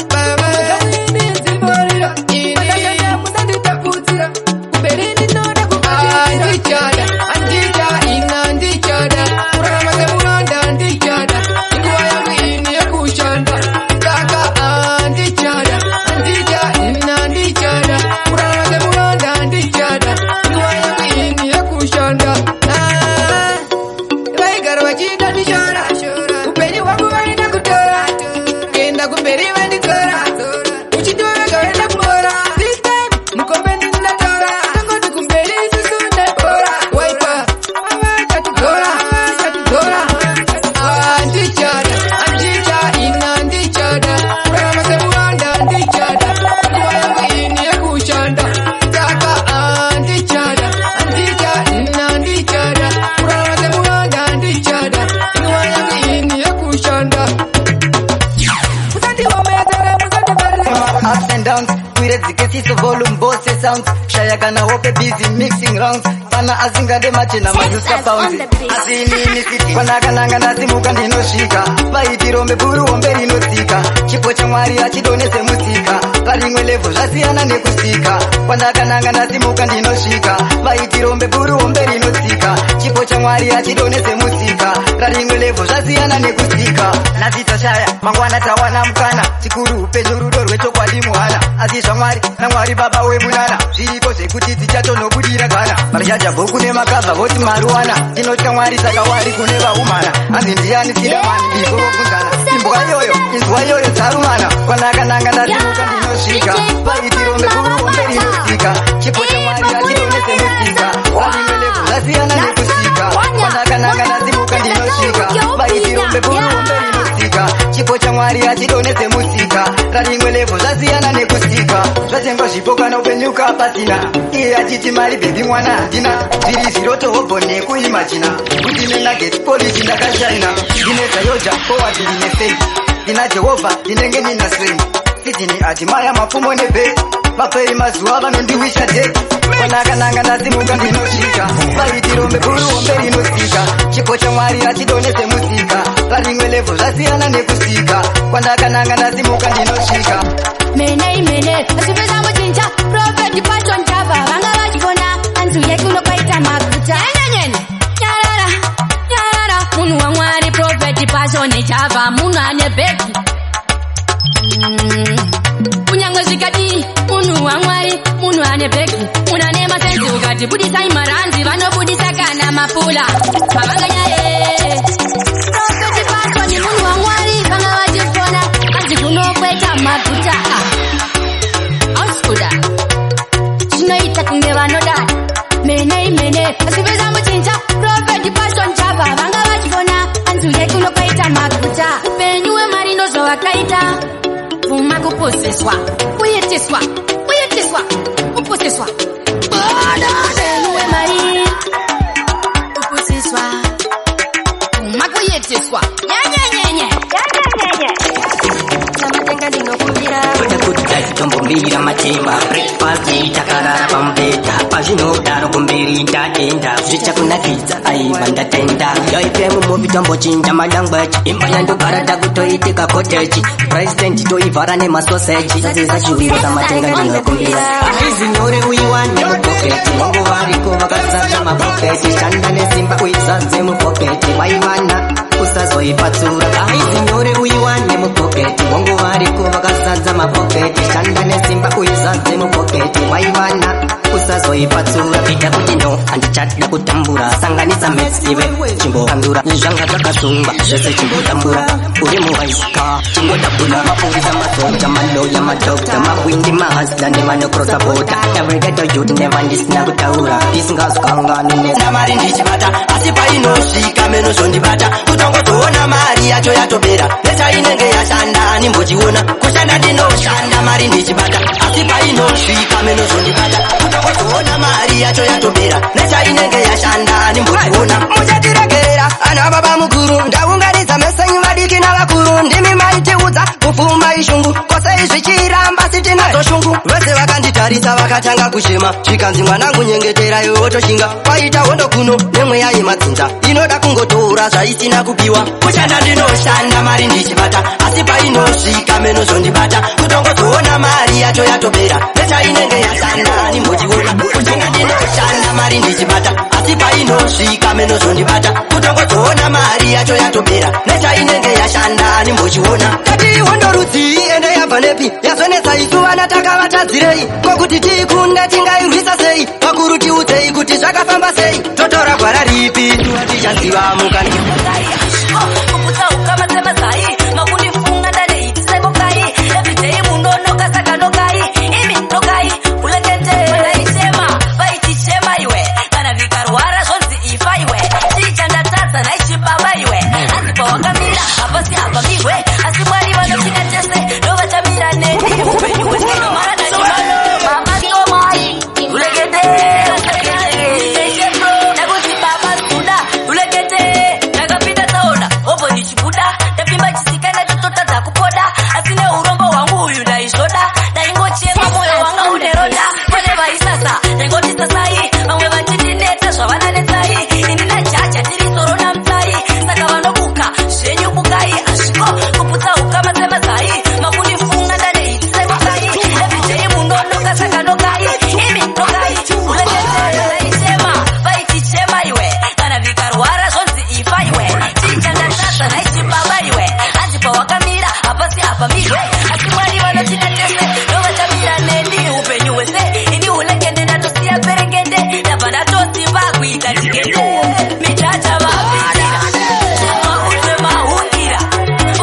Shayagana hope busy mixing rounds pana azingade machina mayuska bounce asini city kwanakananga ndasimuka ndinosvika vaitirombe buru ombe rinotsika chipo chamwari achidonese musika parimwe level zvasiyana nekusika kwanakananga ndasimuka ndinosvika vaitirombe buru ombe rinotsika chipo chamwari achidonese musika parimwe level zvasiyana nekusika nazitoshaya mangwana tawana mukana chikuru upenyu rudo rwechokwadi muhana asi zvamwari namwari baba wemunana zviriko zvekuti tichatonobudira kana vachaja bhuku nemakabva voti maruwana tinotya mwari saka wari kune vaumana hanzi ndiani sida mani ndiko vobvunzana imbwa iyoyo inzwa iyoyo dzarumana kwanakananga ndasimuka ndinosvika paitirombe kurumbe rinosika chipo chamwari achidonese musika varimelevu zvasiyana nekusika kwanakananga ndasimuka ndinosvika paitirombe kurumbe rinosika chipo chamwari achidonese musika rarimwe levo zvasiyana nekusika zvatengo zvipo kana upenyuka pasina iye achiti mari bhebi mwana handina zviri zvirotohobho nekuimajina kuti nenageti polisi ndakashaina ndine zayoja fowadi ndine fei ndina jehovha ndinenge nina swei sidhini adhimaya mapfumo nebhei vapei mazuva vanondiwisha dei kwanakananga ndasimuka ndinosvika vaitirombe buruombe rinosika chipo chamwari achidonese musika parimwe levo zvasiyana nekusika kwandakananga ndasimuka ndinosvika mene asipeza muchinja profeti paton java vanga vachikona anzu yekuno kwaita maguta nyarara munhu wamwari profeti paton java munhu ane bheki kunyangwe zvikadii munhu wamwari munhu ane bheki munhu ane masenzi ukati budisai maranzi vanobudisa kana mapula pavanganyaye profeti paton munhu wamwari vanga vachikona anzi kuno kwaita maguta auskuda zvinoita kunge vanodai mene asipeza muchinja profeti paton java vanga vachikona anzu yekuno kwaita maguta upenyu wemari ndozvawakaita pfuma kuposeswa kuitiswa kuposeswa upenyu wemari kuposeswa pfuma kuitiswa nyenyenyenye Samatenga ndinokubira Kuta chombo mbira matemba breakfast takarara pambe ndapeta pazvinodaro kumberi ndatenda zvichakunakidza aiva ndatenda yaifemu muvitombo chinja malangweji imba yandogara takutoitika koteji president toivhara nemasoseji sasesa chiwiro samatenga ndinokumbira aizi nyore uiwane mupoketi vangu variko vakazadza mapoketi shanda nesimba uizadze mupoketi vaivana usazoipatsura aizi nyore uiwane mupoketi vangu variko vakazadza mapoketi shanda nesimba uizadze mupoketi vaivana usazoipatsura ita kuti no handichada kutambura sanganisa mets ive chimbokandura zvanga zvakasungwa zvese chimbotambura uri muhaiska chingodabula mapurisa masoja maloya madokta mawindi mahasla nevanokrosa bota everyday youth never ndisina kutaura ndisingazwangani nemari ndichibata asi painosvika meno zvondibata kutongotoona mari yacho yatopera nechainenge yashanda nimbochiona kushanda ndinoshanda mari ndichibata asi painosvika meno zvondibata kutongotoona mari yacho yatopera nechainenge yashanda nimbochiona muchatiregera ana baba mukuru ndaunganidza mesenyu vadiki navakuru ndimi maitiudza kupfuma ishungu kwose zvichiramba sitinazo shungu vese vakanditarisa vakatanga kushema zvikanzi mwanangu nyengetera iwe wotoshinga kwaita hondo kuno nemweya yemadzinza inoda kungotora zvaisina kupiwa kushanda ndinoshanda mari ndichibata asi painosvika meno zvondibata kutongozoona mari yacho yatopera nechainenge yashanda nimbochiona kushanda ndinoshanda mari ndichibata asi painosvika meno zvondibata kutongozoona mari yacho yatopera nechainenge yashanda nimbochiona tati hondorudzi ende yabva nepi yazonetsa isu vana takavatadzirei kokuti tiikunde tingairwisa sei vakuru tiudzei kuti zvakafamba sei totora gwara ripi tichaziva mukani kuputsa ukama dzemazai makunifunga ndaneitisekokai everyday munonoka saka nokai imi nokai ulekete naichema vaitichema iwe kana vikarwara zvonzi ifa iwe tichandatadza naichibaba iwe asi pawakamira hapasi apa miwe asi mwari vanosvika tese ndovachamira neni upenyu hwesino mara dachimano mama somai ulekete nakuti baba suda ulekete nakapinda taona obvo ndichibuda ndapimba chisikana tototadza kupoda asi neurombo hwangu uyu ndaizvoda ndaingochema moyo wanga uneroda pane vaisasa ndaingoti sasai vamwe vachindineta zvavananetsai indina jaja tiri soro namutsai saka vanobuka zvenyu bukai asviko kuputsa ukama dzemazai makunifunga ndaneitisekokai everyday munonoka saka nokai imi nokai uleketeichema vaitichema iwe kana vikarwara zvonzi ifa iwe tichandatadza naichibaba iwe hanzi pawakamira hapasi apa miwe asi mwari vanotina tese ndovachamira neni upenyu hwese ini ulekende ndatosiya perekende ndabva ndatosimba kuita chigende michacha vapitira mahungira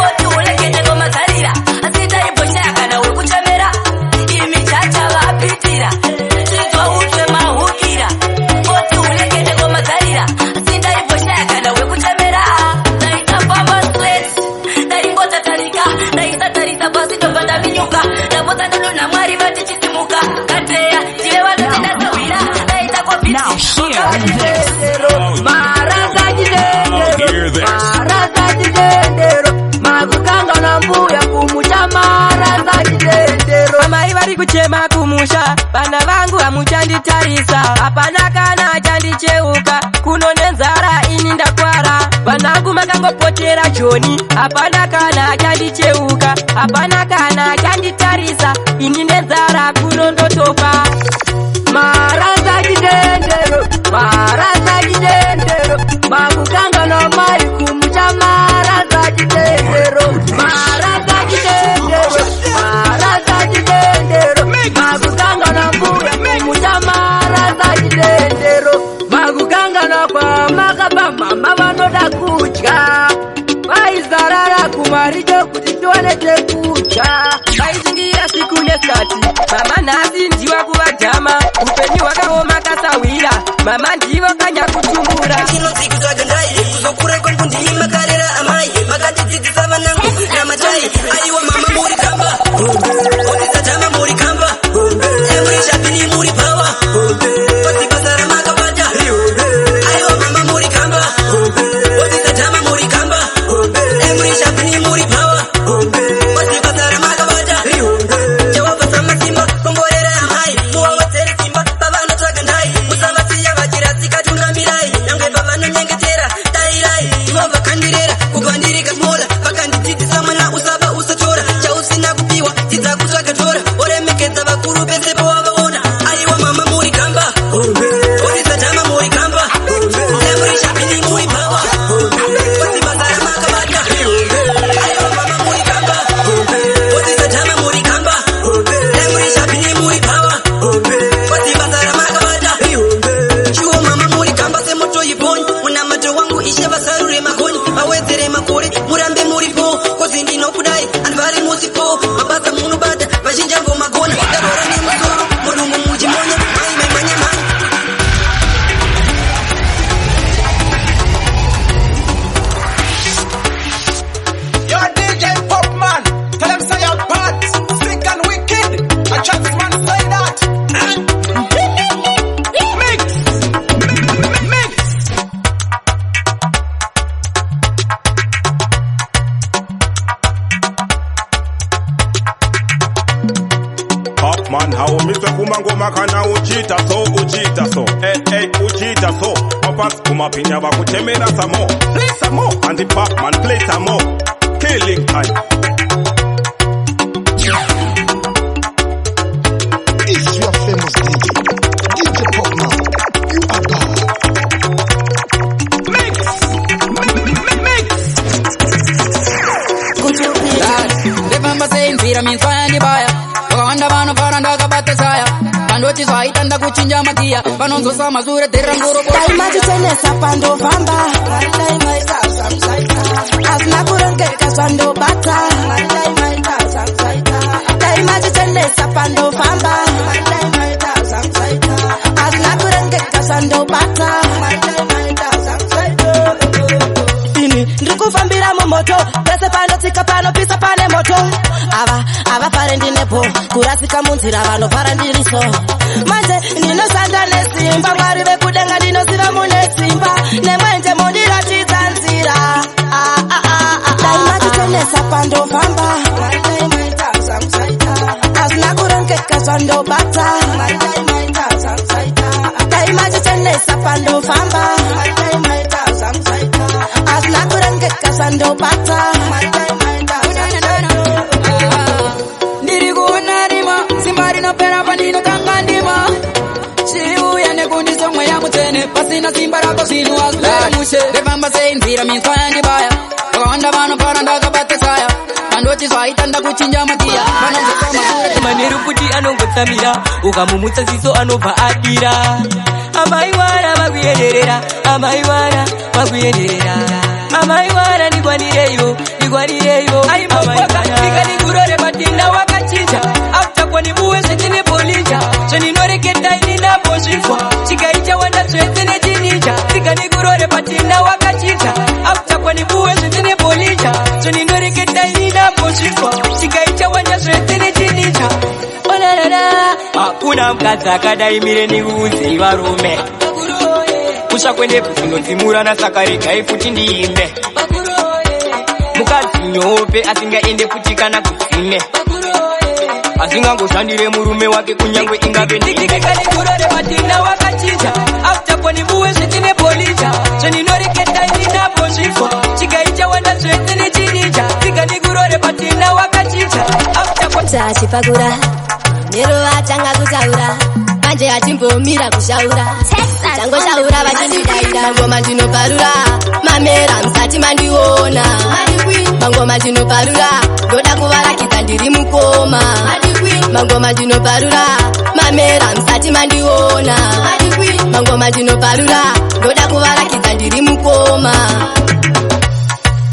oti ulekende nomazarira asi taiboshaya kana wekuchemera imi chacha vapitira chizwa utwe mahungira oti ulekende nomazarira asi ndaiboshaya kana wekuchemera ndaitapamba swet ndaingotatarika ndaisatarisa pasi ndobva ndavinyuka ndapota ndadonha mwari vatichisimuka kateya tive vanotindasawira ndaita marazachidendero makukangana mbuya kumusha marazachidendero amai vari kuchema kumusha vana vangu hamuchanditarisa hapana kana achandicheuka kuno nenzara ini ndakwara vanangu makangopotera joni hapana kana achandicheuka hapana kana achanditarisa ini nenzara kuno ndotofa marazachidendero marazachidendero makukangana mai kumusha marazachidendero marazachidendero marazachidendero makukangana mbuya kumusha marazachidendero makukangana kwa makaba mama vanoda kudya vaizarara kumaricho kuti tiwane chekudya vaizingira siku neskati mama nhasi ndiwa kuvadhama upenyu hwakaoma kasawira mama ndivo kanya kutumbura inodzikutsvagendai kuzokure kwangu ndini makarera amai makatidzidzisa vanangu namachai aiwa mama muri kamba otisatama muri kamba emurishabhini muri pawa pasibasa ramakabata aiwa mama muri kamba otisatama muri kamba emurishabhini muri pawa pasibasa ramakabata jehovha samasimba komborera amai muwawodzere simba pavanotsva uchita so uchita so mafans kumapinya vakuchemera some more, play some more, and the pop man play some more. Killing time. It's your famous DJ, DJ Popman. You are God. Mix. Remember saying Peter means fire and the buyer. Wakanda vano paranda kabate saya. Pandochi swaita nda kuchinja magia. Panonzo sama zure terangoro. Daima jitenesa pando vamba. Daima itasa msaita. Asna kuranke kasando bata. Daima itasa msaita. Daima jitenesa pando vamba. Daima itasa msaita. Asna kuranke kasando bata. Daima itasa msaita. Ini ndikufambira mumoto. Pese pano tika pano pisa pane moto. Ava pare ndinepo. Kurasika munzira vano para ndiriso. Manje ndinosanda nesimba. Mwari vekudenga ndinosiva mune simba. Nemwenje mundiratidza nzira. Daima titenesa pando vamba. Daima itasa msaita. Asina kuronkeka zvando bata. Daima itasa msaita. Daima titenesa pando vamba. Daima itasa msaita. Asina kuronkeka zvando bata. Daima itasa msaita. Ndiri kuona rima. Simba rinopera pandino tanga ndima. Chiuya nekundiso mweya mutene. Pasina simba rako zinu azulera mushe. Remember saying Peter means fire and the buyer. Wakanda vano paranda kabate saya. Pandochi swaita nda kuchinja magia. Panonzo sama maneruputi anongotsamira. Ukamumutsa ziso anobva adira. Amaiwara makuyenderera. Amaiwara makuyenderera. Amaiwara ndikwanireyo. Aimapwaka ndikanigurore patinda wakachinja. After nibuwe setine polinja. Soninoreketa ininapo zvifwa. Chikaicha wanda zvetsene chinija. Ndikanigurore patinda wakachinja. After nibuwe setine polinja. Soninoreketa ininapo zvifwa. Chikaicha wanda zvetsene chinija. Hakuna mukadzi akadaimire nikuudze varume. Kusha kwende kunodzimura nasaka regai futi ndiimbe. Mukadzi nyope asingaende futi kana kudzime. Asingangoshandire murume wake kunyangwe ingave ndikanigurore patinda wakachinja. After ponibuwe zvetine polija. Soninoreketa ininapo zvifwa. Chikaicha wanda zvetsene chinija. Ndikanigurore patinda wakachinja. After achipakura nero atanga kutaura manje achimbomira kushaura changoshaura vachindidaira mangoma ndinoparura mamera msati mandiona mangoma ndinoparura ndoda kuvarakidza ndiri mukoma mangoma ndinoparura mamera msati mandiona mangoma ndinoparura ndoda kuvarakidza ndiri mukoma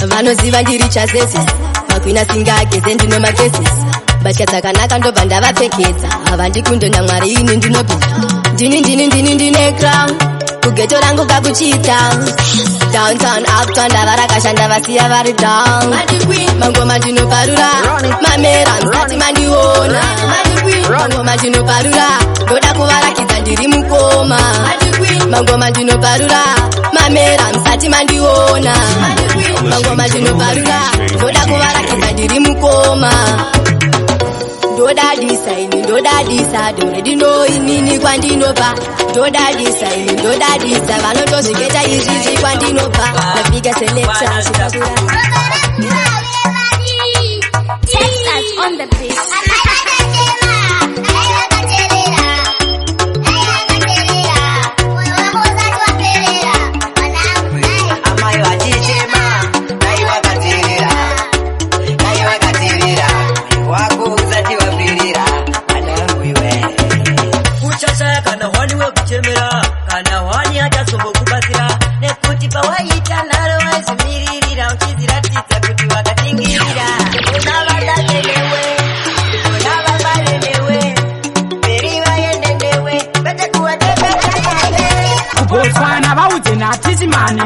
vanoziva ndiri chazese makwina singageze ndino magezesi mbatya dzakanaka ndobva ndavapfekedza havandikundona mwari ini ndinopinda ndine crown kugeto rangu kakuchita downtown uptown ndava rakashanda vasiya vari down mangoma ndinoparura mamera msati mandiona mangoma ndinoparura ndoda kuvarakidza ndiri mukoma mangoma ndinoparura mamera msati mandiona mangoma ndinoparura ndoda kuvarakidza ndiri mukoma ndodadisa ini ndodadisa doredino inini kwandinobva ndodadisa ini ndodadisa vanotozviketa izvizvi kwandinobva nafika selekta chikakura on the beat.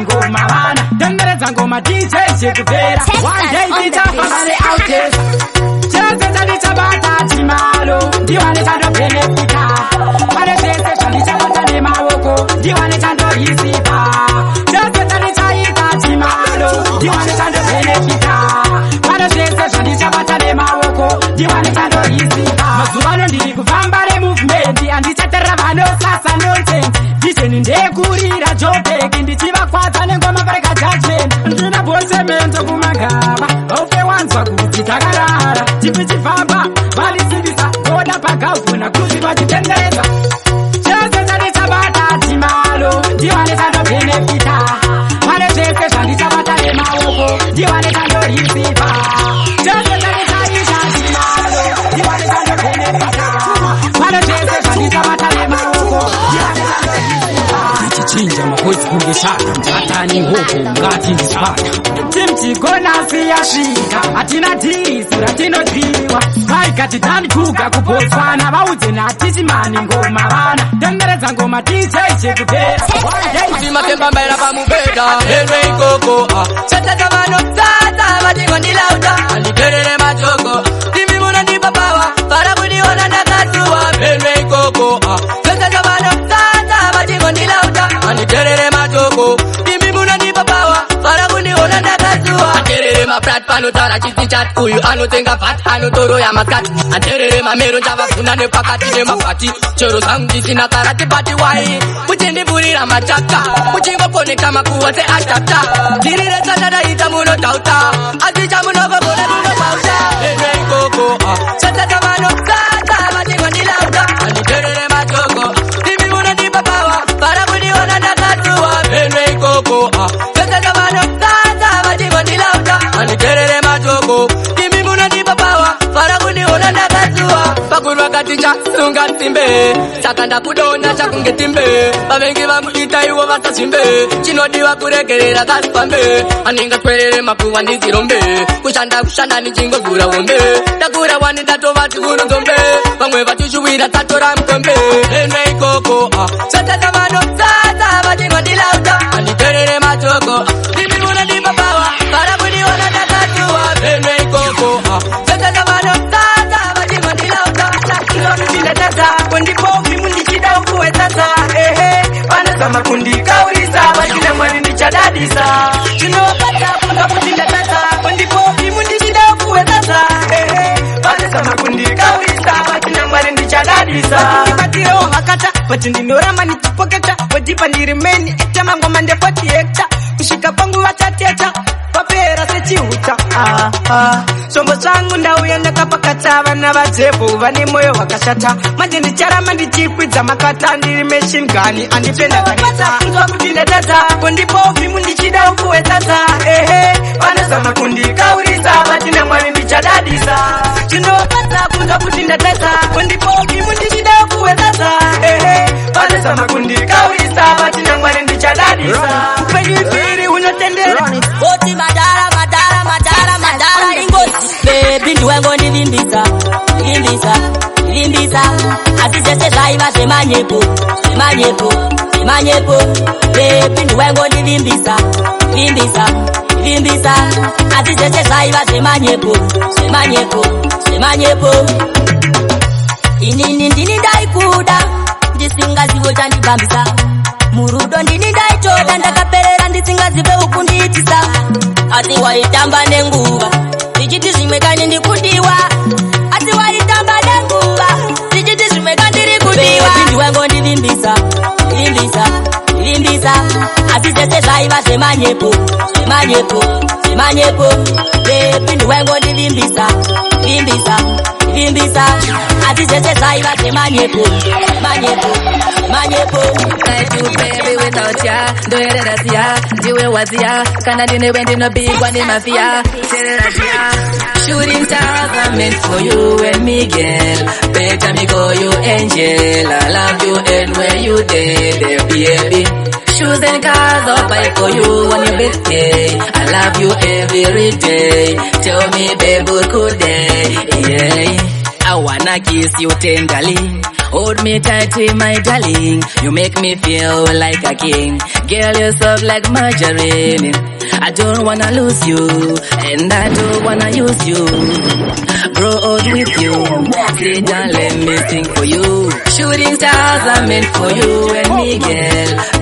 Ngoma vana tenderedza ngoma DJ chekupera one day tichafambare outdays chezeta ndichabata chimalo ndiwane chandobenefita pane zvese zvandichabata nemaoko ndiwane chandoisipa chezeta ndichaita chimalo ndiwane chandobenefita pane zvese zvandichabata nemaoko ndiwane chandoisipa mazuva ano ndiri kufamba removement handichaterera vanosasa nonsense vision ndekurira jobek ndichivakwadza nengoma pareka judgment ndina bosemento kumagaba ofe wanzwa kuti takarara chipi chifamba valisimbisa goda pagavhuna kuti vachitendereza chose zvandichabata timalo ndiwane tandobhenefita pane zvese zvandichabata nemaoko ndiwane tandorisipa chose zvandicharisa timalo ndiwane tandobhenefita pane zvese zvandichabata nemaoko ndiwane ndichinja makosi kungeshaka mtatani hoko ngati ndisipata timchigonasi yasvika hatina dhirisi ratinodhiwa vaikati tanikuga kubotswana vaudze natichimani ngoma vana tenderedza ngoma ticheichekupera makembambaira pamubhedha henwe ikoko chatata vanosata vatingondilauta anditerere majoko timi munondipapawa para kundiona ndakatuwa henwe ikoko chatata vanosata vatingondilauta anditerere majoko timi munondipapawa para kundiona ndakatuwa aterere maprat panotara chiti chat uyu anotenga pat anotoroya maskati aterere mamero njavafunda nepakati nemapati chero zangu ndisina karati pati wai muchindipurira machaka muchingokoneka makuwa seatata dirire chatadaita munotauta asi chamunokogona munopauta henwe ikoko chatata vanosata vatingondilauta anditerere machoko timi munondipapawa para kundiona ndakatuwa henwe ikoko chatata vanosata vatingondilauta anditerere machoko timi munondipapawa para kundiona ndakatuwa pakurwa katicha sunga timbe saka ndakudona chakunge timbe vavengi vamuita iwo vasazvimbe chinodiwa kuregerera kasi pambe andingatwerere makuva ndizirombe kushanda nichingovhura hombe takura wani ndatovati kunozombe vamwe vatushuwira tatora mukombe henwe ikoko chatata vanosata vatingondilauta anditerere machoko timi munondipapawa para kundiona ndakatuwa henwe ikoko chatata vanosata vatingondilauta inondichidatata kundipovi mundichida ukuwetata vanozama kundikaurisa vachine mwari ndichadadisa chinopata kunga kundindatata kundipovi mundichida ukuwetata vanozama kundikaurisa vachine mwari ndichadadisa ndibatirewo hakata kuti ndinoramba ndichipoketa wedipa ndiri meni ekta mangoma ndepoti hekta kusvika panguva tateta papera sechihuta zvombo zvangu ndauya ndakapakata vana vadzebho vane mwoyo wakashata manje ndicharamba ndichikwidza makata ndiri machine gun andipendaakunzwa kuti ndatata kundipovi mundichida ukuwetata vanozama kundikaurisa vatina mwari ndichadadisa chinopata kunzwa kuti ndatata kundipovi mundichida ukuwetata vanozama kundikaurisa vatina mwari ndichadadisa upenyu ivhiri unotendera oti madara ingoti bebi ndiwengondivimbisa asi zvese zvaiva zvemanyepo bebi ndiwengondivimbisa asi zvese zvaiva zvemanyepo inini ndini ndaikuda ndisingazivo chandibambisa murudo ndini ndaitoda ndakaperera ndisingazive ukundiitisa asi waitamba nenguva ndichiti zvimwe kani ndikudiwa asi waitamba nenguva ndichiti zvimwe kandiri kudiwa ndiwengondivimbisa asi zvese zvaiva zvemanyepo bebi ndiwengondivimbisa asi zvese zvaiva zvemanyepo baby without ya ndoereraziya ndiwe waziya kana ndinewe ndinobigwa nemafia sereraziya shooting stars are meant for you and me girl better me call you angel I love you and where you there baby shoes and cars I'll buy for you on your birthday I love you every day tell me baby could day yeah I wanna kiss you tenderly hold me tight, my darling. You make me feel like a king. Girl, you're soft like margarine. I don't wanna lose you, and I don't wanna use you. Grow old with you. Sit down, let me sing for you. Shooting stars are meant for you and me, girl.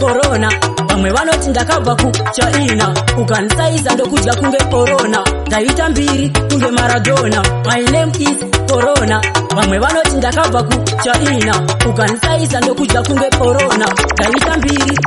corona. Vamwe vanoti ndakabva kuChina, ukanisaiza ndokudya kunge corona. Ndaita mbiri kunge Maradona, my name is corona. Vamwe vanoti ndakabva kuChina, ukanisaiza ndokudya kunge corona. Ndaita mbiri.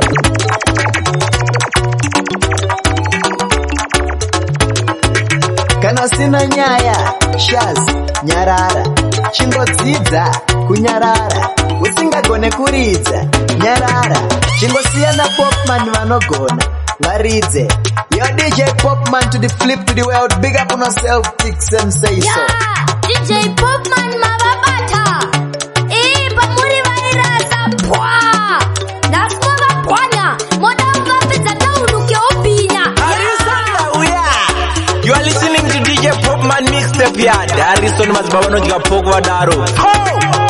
Kana sina nyaya, Shaz, nyarara. Chingodzidza, kunyarara. Usingagone kuridza, nyarara. Chingosiyana Popman vanogona, varidze. Yo DJ Popman to the flip to the world. Big up on yourself, Tix and say so. Yeah, DJ Popman mavabata. Pamuri vairasa pwa. Ndasmoga pwanya. Moda ukapedza tauluke opinya. You are listening to DJ Popman mixtape here. Harrison Mazbabano Jika Pogwa Daro.